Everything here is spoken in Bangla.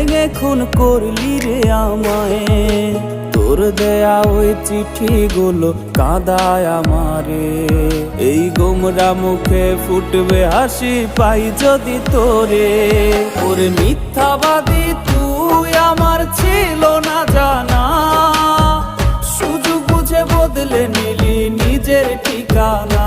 ভেঙে খুন করলি রে আমায়। তোর দেয়া ওই চিঠিগুলো কাঁদায় আমারে। এই গোমরা মুখে ফুটবে হাসি পাই যদি তোরে। ওরে মিথ্যাবাদী তুই আমার ছিল না জানা, সুযোগ বুঝে বদলে নিলি নিজের ঠিকানা।